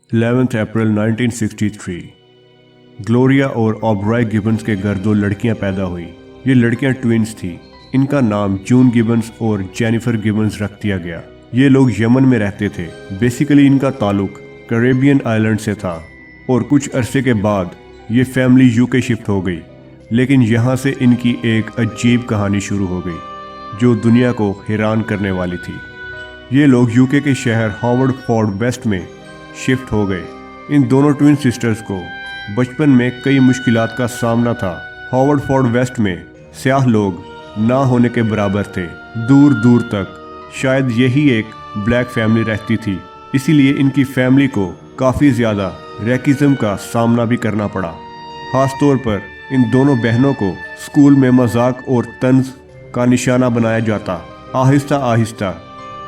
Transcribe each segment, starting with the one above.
11 अप्रैल 1963 Gloria और ऑब्राय Gibbons के घर दो लड़कियां पैदा हुई। ये लड़कियां ट्विन्स थी। इनका नाम जून गिबन्स और जेनिफर गिबन्स रख दिया गया। ये लोग यमन में रहते थे। बेसिकली इनका ताल्लुक कैरेबियन आइलैंड से था और कुछ अरसे के बाद ये फैमिली यूके शिफ्ट हो गई। लेकिन यहाँ से इनकी एक अजीब कहानी शुरू हो गई जो दुनिया को हैरान करने वाली थी। ये लोग यूके के शहर हार्वर्ड फोर्ड वेस्ट में शिफ्ट हो गए। इन दोनों ट्विन सिस्टर्स को बचपन में कई मुश्किलात का सामना था। हार्वर्ड फोर्ड वेस्ट में स्याह लोग ना होने के बराबर थे। दूर दूर तक शायद यही एक ब्लैक फैमिली रहती थी। इसीलिए इनकी फैमिली को काफ़ी ज़्यादा रैकिज्म का सामना भी करना पड़ा। खास तौर पर इन दोनों बहनों को स्कूल में मजाक और तंज का निशाना बनाया जाता। आहिस्ता आहिस्ता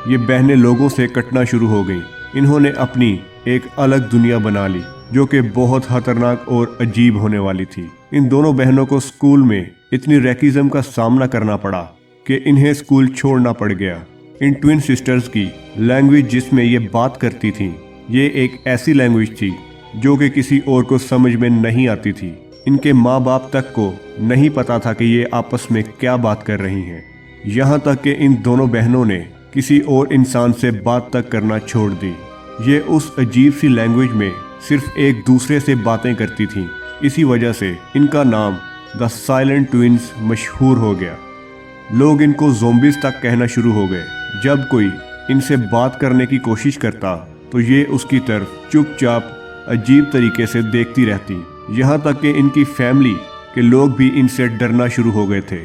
ये बहनें लोगों से कटना शुरू हो गईं। इन्होंने अपनी एक अलग दुनिया बना ली जो कि बहुत खतरनाक और अजीब होने वाली थी। इन दोनों बहनों को स्कूल में इतनी रैकिज्म का सामना करना पड़ा कि इन्हें स्कूल छोड़ना पड़ गया। इन ट्विन सिस्टर्स की लैंग्वेज जिसमें ये बात करती थीं, ये एक ऐसी लैंग्वेज थी जो कि किसी और को समझ में नहीं आती थी। इनके माँ बाप तक को नहीं पता था कि ये आपस में क्या बात कर रही हैं। यहाँ तक कि इन दोनों बहनों ने किसी और इंसान से बात तक करना छोड़ दी। ये उस अजीब सी लैंग्वेज में सिर्फ एक दूसरे से बातें करती थीं। इसी वजह से इनका नाम द साइलेंट ट्विन्स मशहूर हो गया। लोग इनको ज़ोंबीज तक कहना शुरू हो गए। जब कोई इनसे बात करने की कोशिश करता तो ये उसकी तरफ चुपचाप अजीब तरीके से देखती रहती। यहाँ तक कि इनकी फैमिली के लोग भी इनसे डरना शुरू हो गए थे।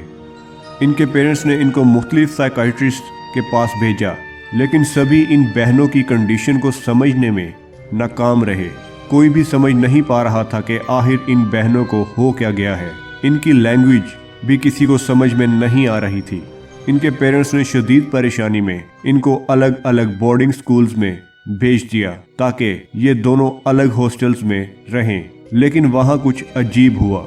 इनके पेरेंट्स ने इनको मुख्तलिफ साइकाइट्रिस्ट के पास भेजा, लेकिन सभी इन बहनों की कंडीशन को समझने में नाकाम रहे। कोई भी समझ नहीं पा रहा था कि आखिर इन बहनों को हो क्या गया है। इनकी लैंग्वेज भी किसी को समझ में नहीं आ रही थी। इनके पेरेंट्स ने शदीद परेशानी में इनको अलग अलग बोर्डिंग स्कूल्स में भेज दिया ताकि ये दोनों अलग हॉस्टल्स में रहें। लेकिन वहाँ कुछ अजीब हुआ।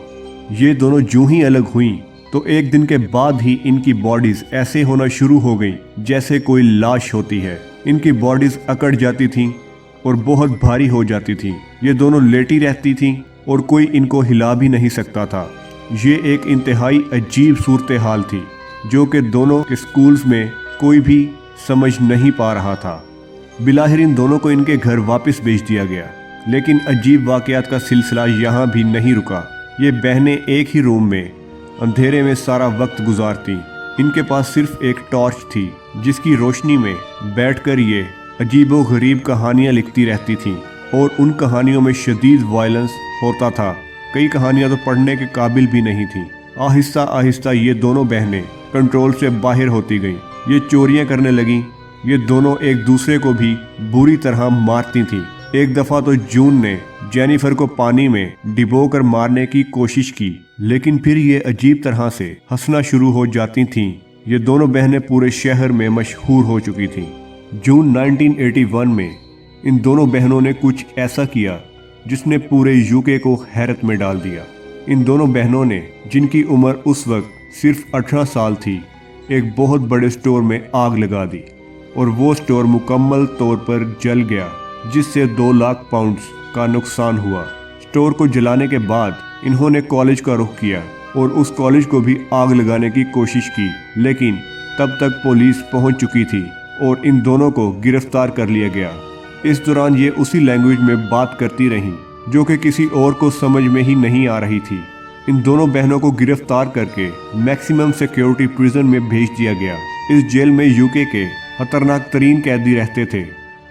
ये दोनों जूं ही अलग हुईं तो एक दिन के बाद ही इनकी बॉडीज ऐसे होना शुरू हो गई जैसे कोई लाश होती है। इनकी बॉडीज अकड़ जाती थीं और बहुत भारी हो जाती थीं। ये दोनों लेटी रहती थीं और कोई इनको हिला भी नहीं सकता था। ये एक इंतहाई अजीब सूरत हाल थी जो कि दोनों के स्कूल्स में कोई भी समझ नहीं पा रहा था। बिलाहिर इन दोनों को इनके घर वापस भेज दिया गया। लेकिन अजीब वाक़यात का सिलसिला यहाँ भी नहीं रुका। ये बहनें एक ही रूम में अंधेरे में सारा वक्त गुजारती। इनके पास सिर्फ एक टॉर्च थी जिसकी रोशनी में बैठकर ये अजीबो गरीब कहानियाँ लिखती रहती थीं और उन कहानियों में शदीद वायलेंस होता था। कई कहानियाँ तो पढ़ने के काबिल भी नहीं थीं। आहिस्ता आहिस्ता ये दोनों बहनें कंट्रोल से बाहर होती गईं। ये चोरियाँ करने लगीं। ये दोनों एक दूसरे को भी बुरी तरह मारती थीं। एक दफ़ा तो जून ने जेनिफर को पानी में डिबोकर मारने की कोशिश की, लेकिन फिर ये अजीब तरह से हंसना शुरू हो जाती थीं। ये दोनों बहनें पूरे शहर में मशहूर हो चुकी थीं। जून 1981 में इन दोनों बहनों ने कुछ ऐसा किया जिसने पूरे यूके को हैरत में डाल दिया। इन दोनों बहनों ने, जिनकी उम्र उस वक्त सिर्फ 18 साल थी, एक बहुत बड़े स्टोर में आग लगा दी और वो स्टोर मुकम्मल तौर पर जल गया जिससे 2 लाख पाउंड्स का नुकसान हुआ। स्टोर को जलाने के बाद इन्होंने कॉलेज का रुख किया और उस कॉलेज को भी आग लगाने की कोशिश की, लेकिन तब तक पुलिस पहुंच चुकी थी और इन दोनों को गिरफ्तार कर लिया गया। इस दौरान ये उसी लैंग्वेज में बात करती रहीं जो कि किसी और को समझ में ही नहीं आ रही थी। इन दोनों बहनों को गिरफ्तार करके मैक्सिमम सिक्योरिटी प्रिजन में भेज दिया गया। इस जेल में यूके के खतरनाक तरीन कैदी रहते थे,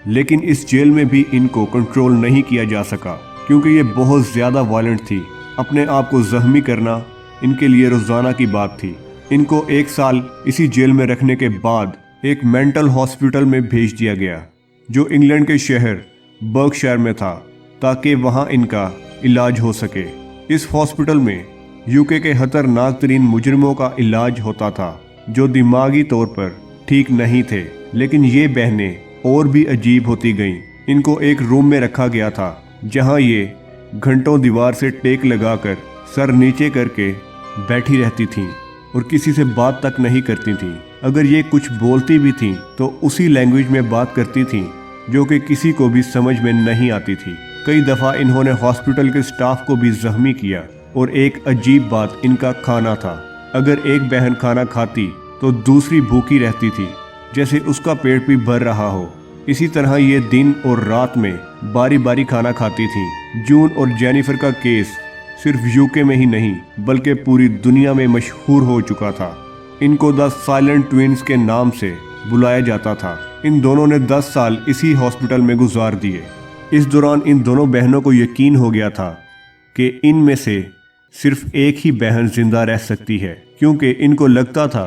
लेकिन इस जेल में भी इनको कंट्रोल नहीं किया जा सका क्योंकि ये बहुत ज़्यादा वायलेंट थी। अपने आप को जख्मी करना इनके लिए रोज़ाना की बात थी। इनको 1 साल इसी जेल में रखने के बाद एक मेंटल हॉस्पिटल में भेज दिया गया जो इंग्लैंड के शहर बर्कशायर में था ताकि वहाँ इनका इलाज हो सके। इस हॉस्पिटल में यूके के खतरनाक तरीन मुजरिमों का इलाज होता था जो दिमागी तौर पर ठीक नहीं थे। लेकिन ये बहनें और भी अजीब होती गईं। इनको एक रूम में रखा गया था जहां ये घंटों दीवार से टेक लगाकर सर नीचे करके बैठी रहती थीं और किसी से बात तक नहीं करती थीं। अगर ये कुछ बोलती भी थीं तो उसी लैंग्वेज में बात करती थीं जो कि किसी को भी समझ में नहीं आती थी। कई दफ़ा इन्होंने हॉस्पिटल के स्टाफ को भी जख्मी किया और एक अजीब बात इनका खाना था। अगर एक बहन खाना खाती तो दूसरी भूखी रहती थी, जैसे उसका पेट भी भर रहा हो। इसी तरह ये दिन और रात में बारी बारी खाना खाती थी। जून और जेनिफर का केस सिर्फ यूके में ही नहीं बल्कि पूरी दुनिया में मशहूर हो चुका था। इनको द साइलेंट ट्विंस के नाम से बुलाया जाता था। इन दोनों ने 10 साल इसी हॉस्पिटल में गुजार दिए। इस दौरान इन दोनों बहनों को यकीन हो गया था कि इनमें से सिर्फ एक ही बहन जिंदा रह सकती है, क्योंकि इनको लगता था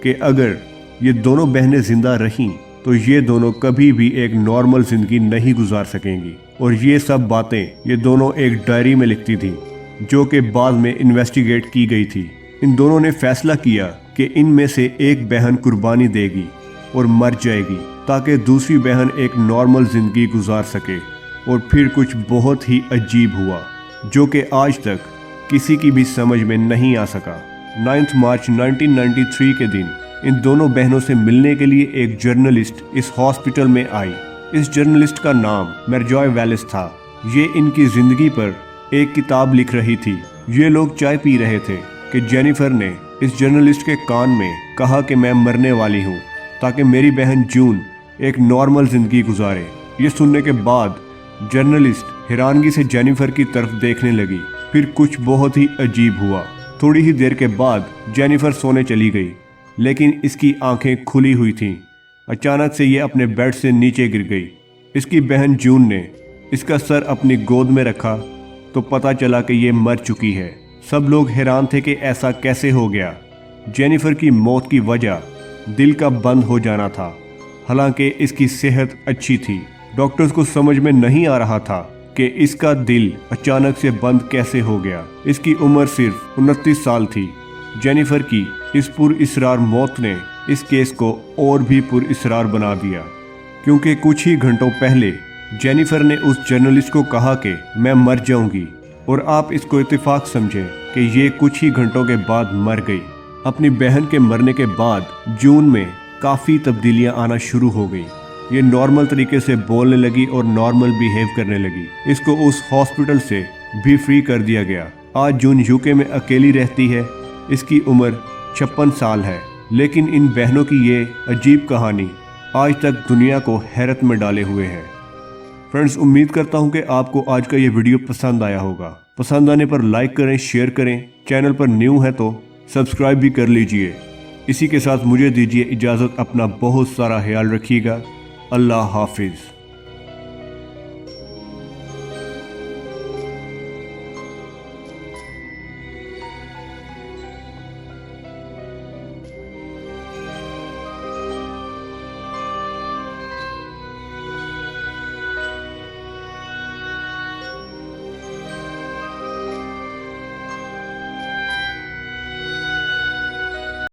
कि अगर ये दोनों बहनें जिंदा रहीं तो ये दोनों कभी भी एक नॉर्मल जिंदगी नहीं गुजार सकेंगी। और ये सब बातें ये दोनों एक डायरी में लिखती थी, जो कि बाद में इन्वेस्टिगेट की गई थी। इन दोनों ने फैसला किया कि इनमें से एक बहन कुर्बानी देगी और मर जाएगी ताकि दूसरी बहन एक नॉर्मल जिंदगी गुजार सके। और फिर कुछ बहुत ही अजीब हुआ, जो कि आज तक किसी की भी समझ में नहीं आ सका। 9 मार्च 1993 के दिन इन दोनों बहनों से मिलने के लिए एक जर्नलिस्ट इस हॉस्पिटल में आई। इस जर्नलिस्ट का नाम मेरजॉय वेलिस था। ये इनकी जिंदगी पर एक किताब लिख रही थी। ये लोग चाय पी रहे थे कि जेनिफर ने इस जर्नलिस्ट के कान में कहा कि मैं मरने वाली हूँ ताकि मेरी बहन जून एक नॉर्मल जिंदगी गुजारे। ये सुनने के बाद जर्नलिस्ट हैरानगी से जेनिफर की तरफ देखने लगी। फिर कुछ बहुत ही अजीब हुआ। थोड़ी ही देर के बाद जेनिफर सोने चली गई, लेकिन इसकी आंखें खुली हुई थीं। अचानक से ये अपने बेड से नीचे गिर गई। इसकी बहन जून ने इसका सर अपनी गोद में रखा तो पता चला कि ये मर चुकी है। सब लोग हैरान थे कि ऐसा कैसे हो गया। जेनिफर की मौत की वजह दिल का बंद हो जाना था, हालांकि इसकी सेहत अच्छी थी। डॉक्टर्स को समझ में नहीं आ रहा था कि इसका दिल अचानक से बंद कैसे हो गया। इसकी उम्र सिर्फ 29 साल थी। जेनिफर की इस पुरइसरार मौत ने इस केस को और भी पुरइसरार बना दिया, क्योंकि कुछ ही घंटों पहले जेनिफर ने उस जर्नलिस्ट को कहा कि मैं मर जाऊंगी, और आप इसको इत्तेफाक समझें कि ये कुछ ही घंटों के बाद मर गई। अपनी बहन के मरने के बाद जून में काफ़ी तब्दीलियां आना शुरू हो गई। ये नॉर्मल तरीके से बोलने लगी और नॉर्मल बिहेव करने लगी। इसको उस हॉस्पिटल से भी फ्री कर दिया गया। आज जून यूके में अकेली रहती है। इसकी उम्र 56 साल है। लेकिन इन बहनों की ये अजीब कहानी आज तक दुनिया को हैरत में डाले हुए है। फ्रेंड्स, उम्मीद करता हूँ कि आपको आज का ये वीडियो पसंद आया होगा। पसंद आने पर लाइक करें, शेयर करें। चैनल पर न्यू है तो सब्सक्राइब भी कर लीजिए। इसी के साथ मुझे दीजिए इजाज़त। अपना बहुत सारा ख्याल रखिएगा। अल्लाह हाफिज़।